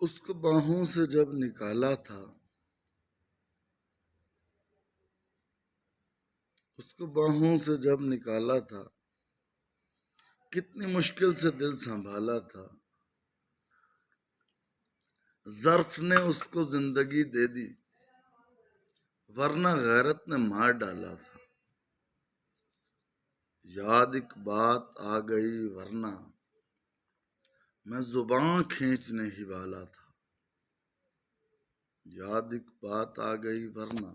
اس کو باہوں سے جب نکالا تھا، اس کو باہوں سے جب نکالا تھا، کتنی مشکل سے دل سنبھالا تھا، ظرف نے اس کو زندگی دے دی، ورنہ غیرت نے مار ڈالا تھا، یاد ایک بات آ گئی ورنہ میں زباں کھینچنے ہی والا تھا، یاد ایک بات آ گئی ورنہ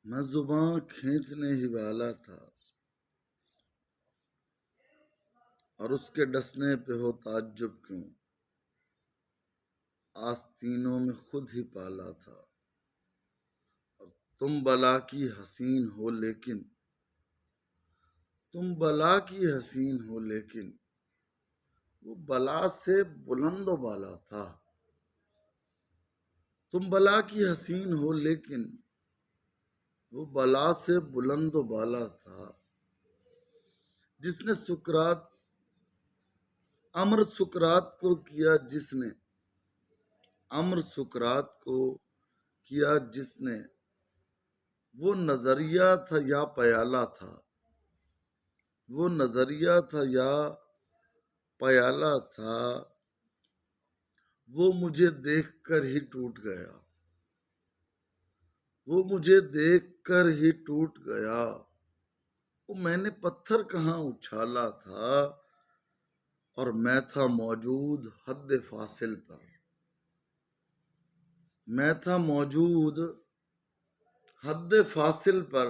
میں زباں کھینچنے ہی والا تھا، اور اس کے ڈسنے پہ ہو تعجب کیوں، آستینوں میں خود ہی پالا تھا، اور تم بلا کی حسین ہو لیکن، تم بلا کی حسین ہو لیکن وہ بلا سے بلند و بالا تھا، تم بلا کی حسین ہو لیکن وہ بلا سے بلند و بالا تھا، جس نے سکرات امر سکرات کو کیا، جس نے امر سکرات کو کیا، جس نے وہ نظریہ تھا یا پیالہ تھا، وہ نظریہ تھا یا پیالہ تھا، وہ مجھے دیکھ کر ہی ٹوٹ گیا، وہ مجھے دیکھ کر ہی ٹوٹ گیا، وہ میں نے پتھر کہاں اچھالا تھا، اور میں تھا موجود حد فاصل پر، میں تھا موجود حد فاصل پر،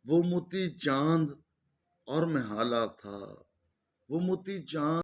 وہ موتی چاند اور میں حالا تھا، وہ موتی چاند